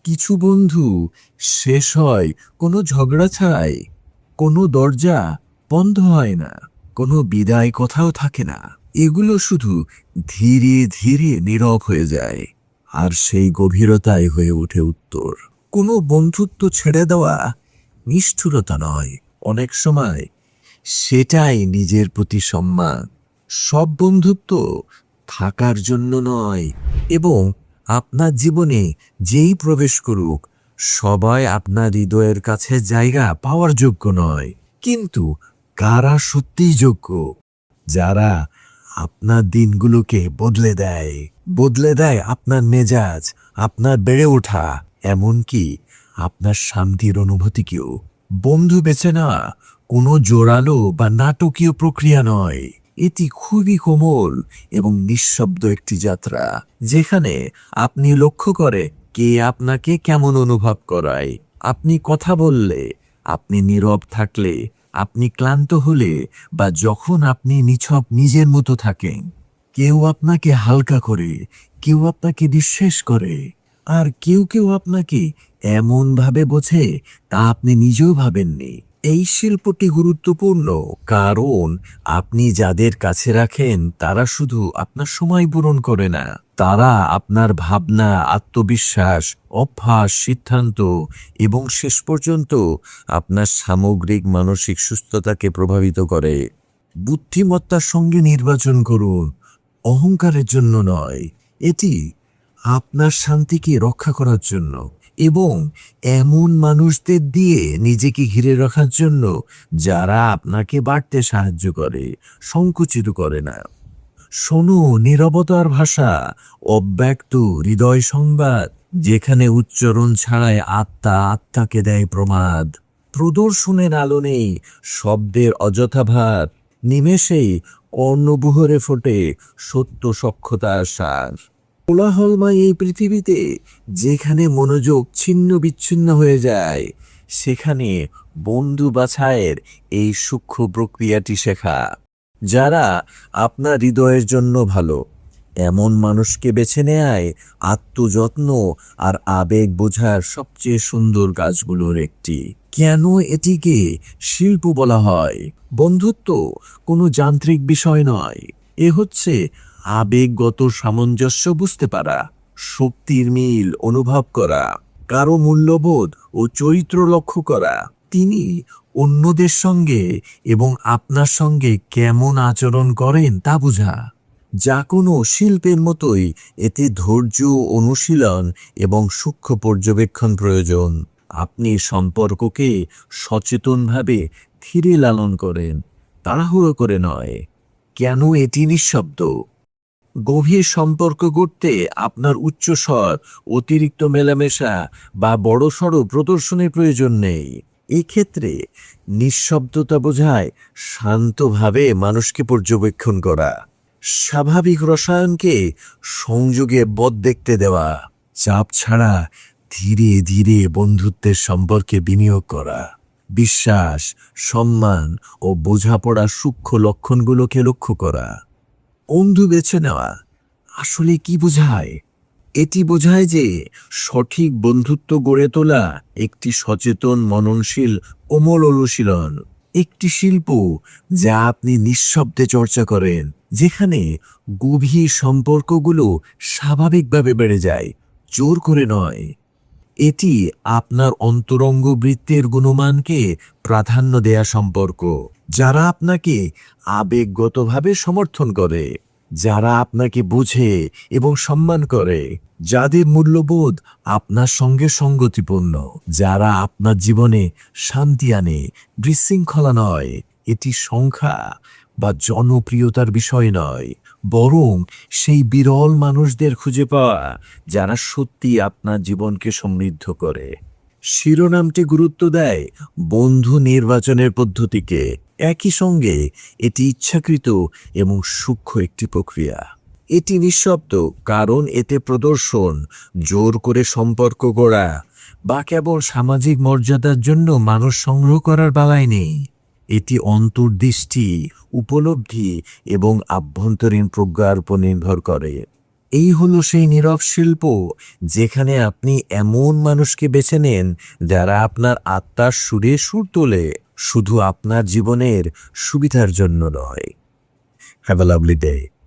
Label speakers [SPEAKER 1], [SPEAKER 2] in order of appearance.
[SPEAKER 1] কিছু বন্ধু শেষ হয় কোনো ঝগড়া ছাড়াই, কোনো দরজা বন্ধ হয় না, কোনো বিদায় কথাও থাকে না। এগুলো শুধু ধীরে ধীরে নীরব হয়ে যায়, আর সেই গভীরতাই হয়ে ওঠে উত্তর। কোনো বন্ধুত্ব ছেড়ে দেওয়া নিষ্ঠুরতা নয়, অনেক সময় সেটাই নিজের প্রতি সম্মান। সব বন্ধুত্ব থাকার জন্য নয়, এবং আপনার জীবনে যেই প্রবেশ করুক সবাই আপনার হৃদয়ের কাছে জায়গা পাওয়ার যোগ্য নয়। কিন্তু কারা সত্যিই যোগ্য? যারা আপনার দিনগুলোকে বদলে দেয় আপনার মেজাজ, আপনার বেড়ে ওঠা, এমনকি আপনার শান্তির অনুভূতিকেও। বন্ধু বেছে নেওয়া কোনো জোরালো বা নাটকীয় প্রক্রিয়া নয়, এটি খুবই কোমল এবং নিঃশব্দ একটি যাত্রা, যেখানে আপনি লক্ষ্য করে কে আপনাকে কেমন অনুভব করায়। আপনি কথা বললে, আপনি নীরব থাকলে, আপনি ক্লান্ত হলে, বা যখন আপনি নিছক নিজের মতো থাকেন। কেউ আপনাকে হালকা করে, কেউ আপনাকে বিশ্বাস করে, আর কেউ কেউ আপনাকে এমনভাবে বোঝে তা আপনি নিজেও ভাবেননি। এই শিল্পটি গুরুত্বপূর্ণ কারণ আপনি যাদের কাছে রাখেন তারা শুধু আপনার সময় পূরণ করে না, তারা আপনার ভাবনা, আত্মবিশ্বাস, অভ্যাস, সিদ্ধান্ত এবং শেষ পর্যন্ত আপনার সামগ্রিক মানসিক সুস্থতাকে প্রভাবিত করে। বুদ্ধিমত্তার সঙ্গে নির্বাচন করুন, অহংকারের জন্য নয়। এটি আপনার শান্তিকে রক্ষা করার জন্য, এবং এমন মানুষদের দিয়ে নিজেকে ঘিরে রাখার জন্য যারা আপনাকে বাড়তে সাহায্য করে, সংকুচিত করে না। শোনো নীরবতার ভাষা, অব্যক্ত হৃদয় সংবাদ, যেখানে উচ্চারণ ছাড়াই আত্মা আত্মাকে দেয় প্রমাদ। প্রদর্শনের আলো নেই, শব্দের অযথা ভার, নিমেষেই কর্ণবুহরে ফোটে সত্য সক্ষতার সার। কোলাহলময় এই পৃথিবীতে যেখানে মনোযোগ ছিন্ন বিচ্ছিন্ন হয়ে যায়, সেখানে বন্ধু বাছাইয়ের এই সূক্ষ্ম প্রক্রিয়াটি শেখা। যারা আপনার হৃদয়ের জন্য ভালো, এমন মানুষকে বেছে নেয় আত্মযত্ন আর আবেগ বোঝার সবচেয়ে সুন্দর কাজগুলোর একটি। কেন এটিকে শিল্প বলা হয়? বন্ধুত্ব কোনো যান্ত্রিক বিষয় নয়, এ হচ্ছে আবেগগত সামঞ্জস্য বুঝতে পারা, শক্তির মিল অনুভব করা, কারো মূল্যবোধ ও চরিত্র লক্ষ্য করা, তিনি অন্যদের সঙ্গে এবং আপনার সঙ্গে কেমন আচরণ করেন তা বোঝা। যা কোনো শিল্পের মতোই এতে ধৈর্য, অনুশীলন এবং সূক্ষ্ম পর্যবেক্ষণ প্রয়োজন। আপনি সম্পর্ককে সচেতনভাবে ধীরে লালন করেন, তাড়াহুড়ো করে নয়। কেন এটি নিঃশব্দ? গভীর সম্পর্ক গড়তে আপনার উচ্চস্বর, অতিরিক্ত মেলামেশা বা বড়সড় প্রদর্শনের প্রয়োজন নেই। এক্ষেত্রে নিঃশব্দতা বোঝায় শান্তভাবে মানুষকে পর্যবেক্ষণ করা, স্বাভাবিক রসায়নকে সংযোগে বদ দেখতে দেওয়া, চাপ ছাড়া ধীরে ধীরে বন্ধুত্বের সম্পর্কে বিনিয়োগ করা, বিশ্বাস, সম্মান ও বোঝাপড়ার সূক্ষ্ম লক্ষণগুলোকে লক্ষ্য করা। বন্ধু বেছে নেওয়া আসলে কি বোঝায়? এটি বোঝায় যে সঠিক বন্ধুত্ব গড়ে তোলা একটি সচেতন, মননশীল, কোমল অনুশীলন, একটি শিল্প যা আপনি নিঃশব্দে চর্চা করেন, যেখানে গভীর সম্পর্কগুলো স্বাভাবিকভাবে বেড়ে যায়, জোর করে নয়। এটি আপনার অন্তরঙ্গ বৃত্তের গুণমানকে প্রাধান্য দেয়া সম্পর্ক, যারা আপনাকে আবেগগতভাবে সমর্থন করে, যারা আপনাকে বুঝে এবং সম্মান করে, যাদের মূল্যবোধ আপনার সঙ্গে সঙ্গতিপূর্ণ, যারা আপনার জীবনে শান্তি আনে, বিশৃঙ্খলা নয়। এটি সংখ্যা বা জনপ্রিয়তার বিষয় নয়, বরং সেই বিরল মানুষদের খুঁজে পাওয়া যারা সত্যি আপনার জীবনকে সমৃদ্ধ করে। শিরোনামটি গুরুত্ব দেয় বন্ধু নির্বাচনের পদ্ধতিকে, একই সঙ্গে এটি ইচ্ছাকৃত এবং সূক্ষ্ম একটি প্রক্রিয়া। এটি নিঃশব্দ কারণ এতে প্রদর্শন, জোর করে সম্পর্ক গড়া বা কেবল সামাজিক মর্যাদার জন্য মানুষ সংগ্রহ করার বেলায় নেই। এটি অন্তর্দৃষ্টি, উপলব্ধি এবং আভ্যন্তরীণ প্রজ্ঞার উপর নির্ভর করে। এই হলো সেই নীরব শিল্প, যেখানে আপনি এমন মানুষকে বেছে নেন যারা আপনার আত্মার সুরে সুর তোলে, শুধু আপনার জীবনের সুবিধার জন্য নয়। Have a lovely day.